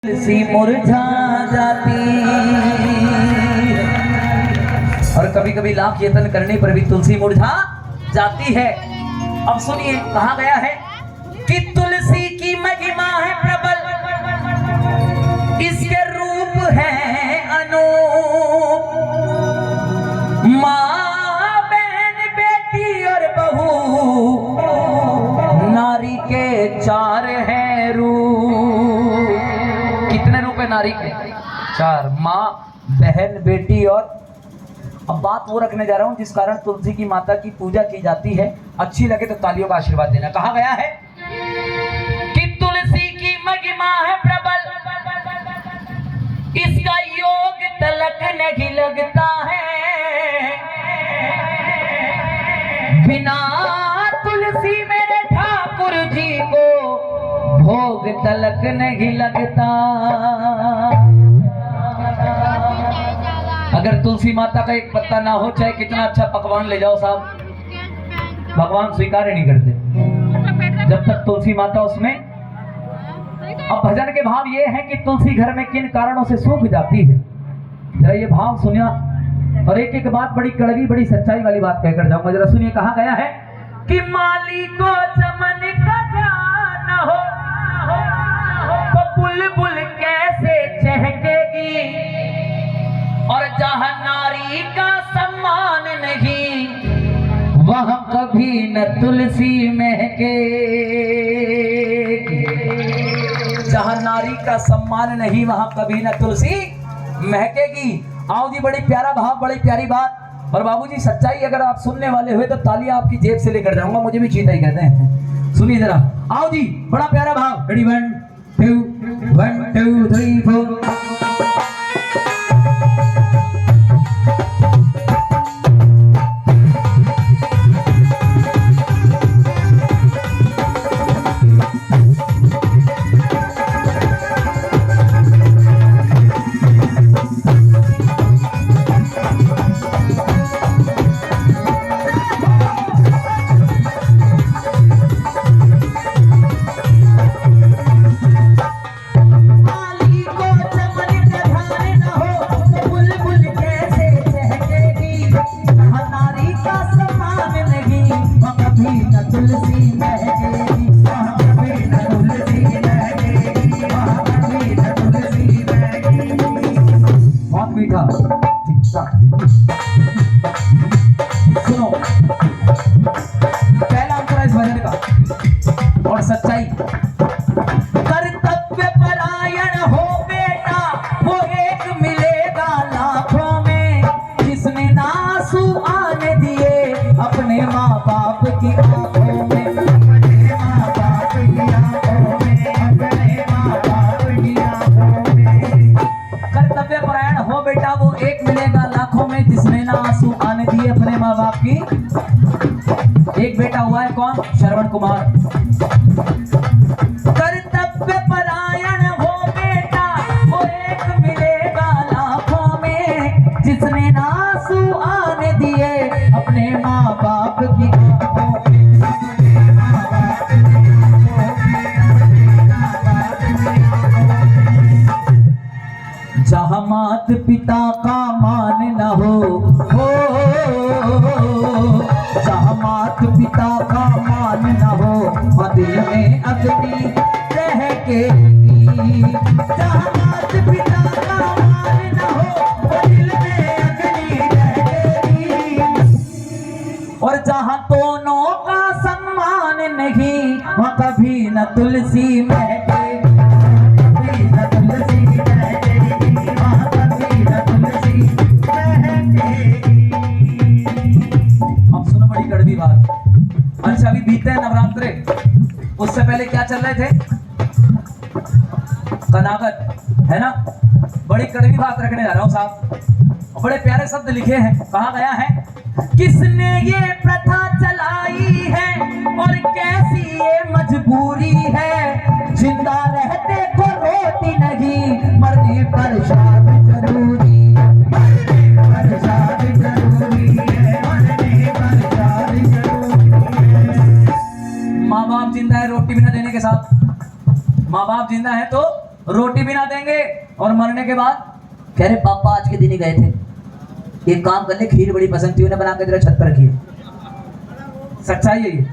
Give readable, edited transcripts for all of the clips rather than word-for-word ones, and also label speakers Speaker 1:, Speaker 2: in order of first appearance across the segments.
Speaker 1: तुलसी मुरझा जाती और कभी कभी लाख यत्न करने पर भी तुलसी मुरझा जाती है। अब सुनिए कहा गया है कि तुलसी की महिमा है प्रबल, इसके रूप है अनूप। माँ बहन बेटी और बहू नारी के चार हैं रूप। कितने रूप है नारी के? चार। माँ, बहन, बेटी और अब बात वो रखने जा रहा हूं जिस कारण तुलसी की माता की पूजा की जाती है। अच्छी लगे तो तालियों का आशीर्वाद देना। कहा गया है कि तुलसी की महिमा है प्रबल, इसका योग तलक नहीं लगता है। बिना तुलसी मेरे ठाकुर जी को भोग तलक नहीं लगता। अगर तुलसी माता का एक पत्ता ना हो, चाहे कितना अच्छा पकवान ले जाओ साहब, भगवान स्वीकार ही नहीं करते जब तक तुलसी माता उसमें। अब भजन के भाव ये है कि तुलसी घर में किन कारणों से सूख जाती है, जरा ये भाव सुनिया। और एक एक बात बड़ी कड़वी, बड़ी सच्चाई वाली बात कहकर जाऊंगा, जरा सुनिए। कहा गया है कि माली को चमन का ध्यान हो तो बुलबुल कैसे चहकेगी, और जहां नारी का सम्मान नहीं वहां कभी न तुलसी महकेगी। जहां नारी का सम्मान नहीं वहां कभी न तुलसी महकेगी। आओ जी, बड़ी प्यारा भाव, बड़ी प्यारी बात। और बाबूजी सच्चाई अगर आप सुनने वाले हुए तो तालियां आपकी जेब से लेकर जाऊंगा, मुझे भी चीता ही कहते हैं। सुनिए जरा, आओ जी, बड़ा प्यारा भाव। रेडी, 1 2 3 4। सुनो, पहला अंतर इस भजन का और सच्चाई। कर्तव्य परायण हो बेटा, वो एक मिलेगा लाखों में, जिसने ना आंसू आने दिए अपने माँ बाप की आंखों में। अपने माँ बाप की आंखों में, अपने माँ बाप की आंखों में। कर्तव्य परायण हो बेटा, वो एक मिलेगा लाखों में, जिसने ना आंसू आने दिए अपने माँ बाप की। एक बेटा हुआ है कौन? श्रवण कुमार। कर्तव्य परायण हो बेटा, वो एक मिलेगा लाखों में, जिसने ना आंसू आने दिए अपने माँ बाप की आंखों में। जहाँ मात पिता का मान न हो, जहाँ मात पिता का मान न हो, दिल में अग्नि दहकेगी। जहाँ मात पिता का मान न हो, दिल में अग्नि दहकेगी। और जहाँ दोनों का सम्मान नहीं, वहाँ कभी न तुलसी महकेगी। अच्छा, अभी बीते हैं नवरात्रे, उससे पहले क्या चल रहे थे? कनागत, है ना? बड़ी कड़वी बात रखने जा रहा हूं साहब। बड़े प्यारे शब्द लिखे हैं। कहा गया है किसने ये प्रथा चलाई है और कैसी ये मजबूरी है, जिंदा रहते को रोटी नहीं, मरने पर शादी जरूरी। माँ बाप जिंदा है रोटी बिना देने के साथ, माँ बाप जिंदा है तो रोटी भी ना देंगे और मरने के बाद कह रहे पापा आज के दिन ही गए थे, एक काम कर ले, खीर बड़ी पसंद थी, उन्हें बना के तेरा छत पर रखिए। सच्चाई है ये।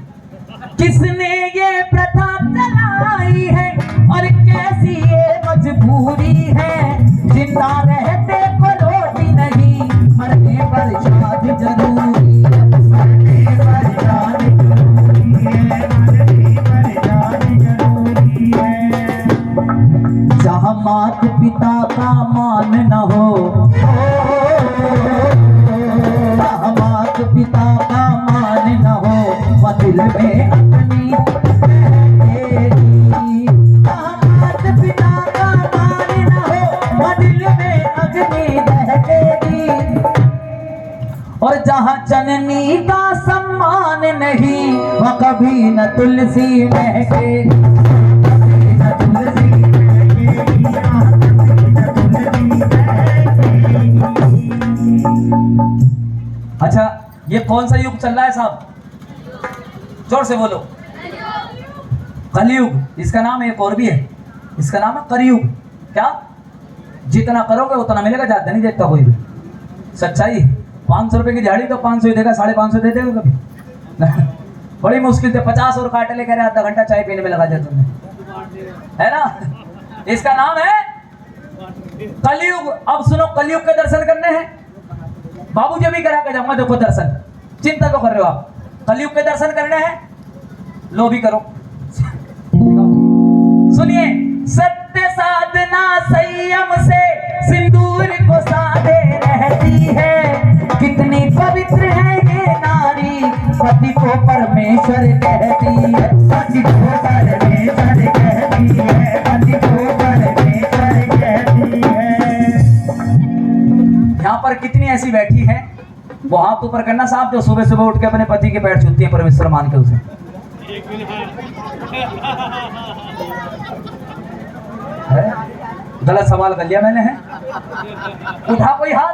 Speaker 1: किसने ये प्रथा चलाई है और कैसी ये मजबूरी है, जिंदा रहते को रोटी नहीं, मरने पर शाद जरूरी है, मरने पर शाद जरूरी है, मरने पर शाद जरूरी है। जहाँ मात पिता का मान न हो, जहाँ मात पिता का मान न हो, वह दिल में अपनी रहेगी। जहाँ मात पिता का मान न हो, वह दिल में अग्नि दहकेगी। और जहाँ जननी का सम्मान नहीं, वह कभी न तुलसी महकेगी, कभी न तुलसी महकेगी, कभी न तुलसी महकेगी। अच्छा, ये कौन सा युग चल रहा है साहब? जोर से बोलो। कलयुग। इसका नाम एक और भी है, इसका नाम है कलयुग। क्या? जितना करोगे उतना मिलेगा, ज्यादा नहीं देता कोई भी। सच्चाई है। 500 रुपए की दिहाड़ी तो 500 ही देगा, 550 दे देगा कभी? बड़ी मुश्किल से 50 और काटे ले, कह रहे आधा घंटा चाय पीने में लगा दिया तुमने, है ना? इसका नाम है कलयुग। अब सुनो, कलयुग के दर्शन करने हैं, बाबूजी भी करा के जाऊंगा, देखो दर्शन, चिंता तो कर रहे हो आप। कलयुग के दर्शन करने हैं, लो भी करो। सुनिए, सत्य साधना संयम से सिंदूर को साधे रहती है, कितनी पवित्र है ये नारी, पति को परमेश्वर कहती है, पति को परमेश्वर कहती है, पति को परमेश्वर कहती है। यहाँ पर कितनी ऐसी बैठी है, वो हाथ ऊपर करना साहब, जो सुबह सुबह उठ के अपने पति के पैर छूती है परमेश्वर मान के उसे। गलत सवाल कर लिया मैंने, है? उठा कोई हाथ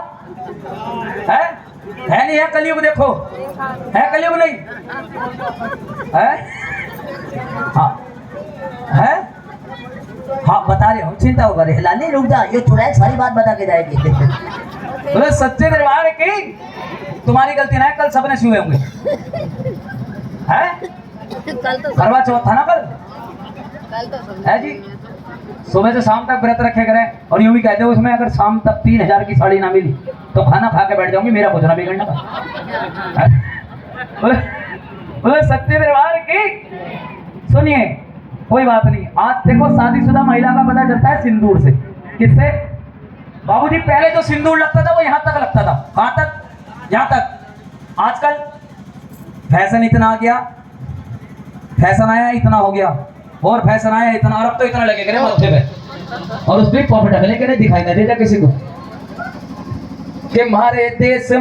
Speaker 1: है? नहीं है कलयुग, देखो है कलयुग नहीं है? हाँ है, हाँ बता रहे हो, चिंता हो रही है। लाली रुक जा, ये चुड़ैल सारी बात बता के जाएगी। बोले सच्चे दरबार की तुम्हारी गलती ना है, कल सबने छुए होंगे, है? करवा चौथ था ना कल, है जी? सुबह से शाम तक व्रत रखे करें, और यूं भी कहते हो उसमें अगर शाम तक 3000 की साड़ी ना मिली तो खाना खा के बैठ जाऊंगी, मेरा भोजना बिगड़ने का। बोले सत्य दरबार की। सुनिए, कोई बात नहीं। आज देखो, शादीशुदा महिला का पता चलता है सिंदूर से। किससे? बाबूजी, पहले जो सिंदूर लगता था वो यहाँ तक लगता था। कहाँ तक? यहाँ तक। आजकल फैशन इतना आ गया, फैशन आया इतना हो गया, और फैशन आया इतना, और अब तो इतना लगे करे मत्थे पे, और उस पर पॉकेट ढकने के लिए दिखाई नहीं देता किसी को कि हमारे देश